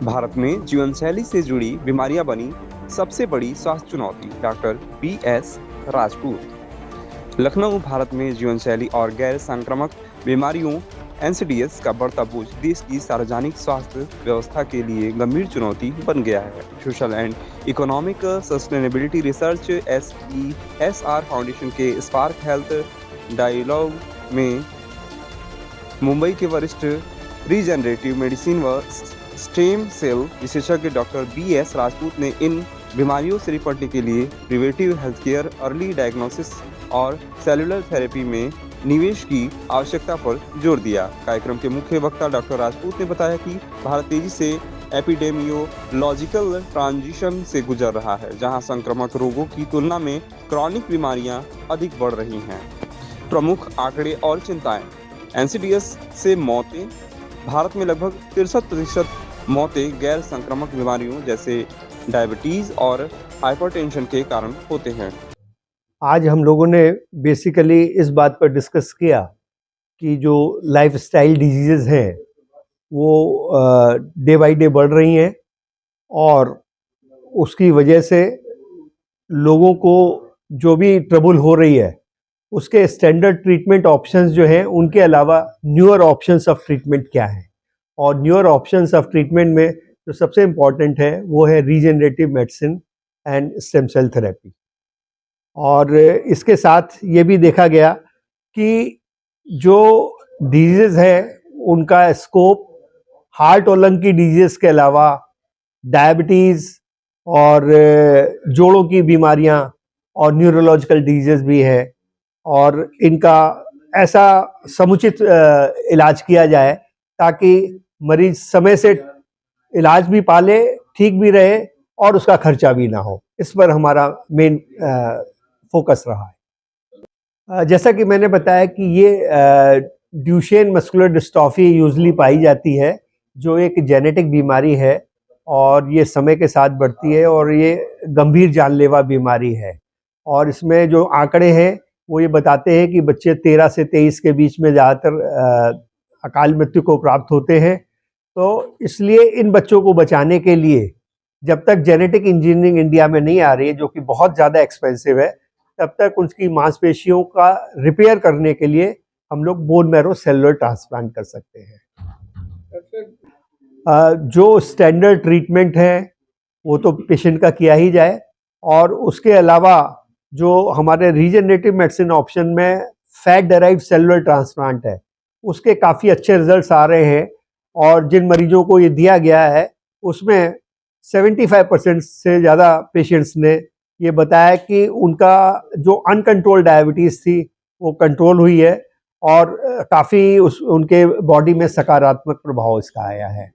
भारत में जीवनशैली से जुड़ी बीमारियां बनी सबसे बड़ी स्वास्थ्य चुनौती। Doctor B S. राजपूत। लखनऊ। भारत में जीवनशैली और गैर संक्रामक बीमारियों एनसीडीएस का बढ़ता बोझ देश की सार्वजनिक स्वास्थ्य व्यवस्था के लिए गंभीर चुनौती बन गया है। Social and economic sustainability research (SESR) foundation के स्पार्क हेल्थ डायलॉग में मुंबई के वरिष्ठ रीजनरेटिव मेडिसिन व स्टेम सेल विशेषज्ञ डॉक्टर बी.एस. राजपूत ने इन बीमारियों से निपटने के लिए प्रिवेंटिव हेल्थकेयर, अर्ली डायग्नोसिस और सेलुलर थेरेपी में निवेश की आवश्यकता पर जोर दिया। कार्यक्रम के मुख्य वक्ता डॉक्टर राजपूत ने बताया कि भारत तेजी से एपिडेमियोलॉजिकल ट्रांजिशन से गुजर रहा है, जहां संक्रामक रोगों की तुलना में क्रॉनिक बीमारियां अधिक बढ़ रही हैं। प्रमुख आंकड़े और चिंताएं। एनसीडीएस से मौतें। भारत में लगभग 63% मौतें गैर संक्रामक बीमारियों जैसे डायबिटीज और हाइपरटेंशन के कारण होते हैं। आज हम लोगों ने बेसिकली इस बात पर डिस्कस किया कि जो लाइफस्टाइल डिजीज़ेज़ हैं वो डे बाय डे बढ़ रही हैं और उसकी वजह से लोगों को जो भी ट्रबल हो रही है उसके स्टैंडर्ड ट्रीटमेंट ऑप्शंस जो हैं उनके अलावा न्यूअर ऑप्शंस ऑफ ट्रीटमेंट क्या हैं। और न्यूअर ऑप्शंस ऑफ ट्रीटमेंट में जो सबसे इम्पॉर्टेंट है वो है regenerative medicine and stem cell therapy. और इसके साथ ये भी देखा गया कि जो डिजीज़ है उनका स्कोप हार्ट और लंग की डिजीज़ के अलावा डायबिटीज़ और जोड़ों की बीमारियां और न्यूरोलॉजिकल डिजीज़ भी है, और इनका ऐसा समुचित इलाज किया जाए ताकि मरीज समय से इलाज भी पाले, ठीक भी रहे और उसका खर्चा भी ना हो। इस पर हमारा मेन फोकस रहा है। जैसा कि मैंने बताया कि ये ड्यूशेन मस्कुलर डिस्ट्रॉफी यूजुअली पाई जाती है, जो एक जेनेटिक बीमारी है और ये समय के साथ बढ़ती है और ये गंभीर जानलेवा बीमारी है। और इसमें जो आंकड़े हैं वो ये बताते हैं कि बच्चे 13 से 23 के बीच में ज़्यादातर अकाल मृत्यु को प्राप्त होते हैं। तो इसलिए इन बच्चों को बचाने के लिए जब तक जेनेटिक इंजीनियरिंग इंडिया में नहीं आ रही है, जो कि बहुत ज़्यादा एक्सपेंसिव है, तब तक उनकी मांसपेशियों का रिपेयर करने के लिए हम लोग बोन मैरो सेलुलर ट्रांसप्लांट कर सकते हैं। जो स्टैंडर्ड ट्रीटमेंट है वो तो पेशेंट का किया ही जाए, और उसके अलावा जो हमारे रीजनरेटिव मेडिसिन ऑप्शन में फैट डेराइव्ड सेलुलर ट्रांसप्लांट है उसके काफ़ी अच्छे रिजल्ट्स आ रहे हैं। और जिन मरीजों को ये दिया गया है उसमें 75% से ज़्यादा पेशेंट्स ने ये बताया कि उनका जो अनकंट्रोल डायबिटीज़ थी वो कंट्रोल हुई है और काफ़ी उनके बॉडी में सकारात्मक प्रभाव इसका आया है।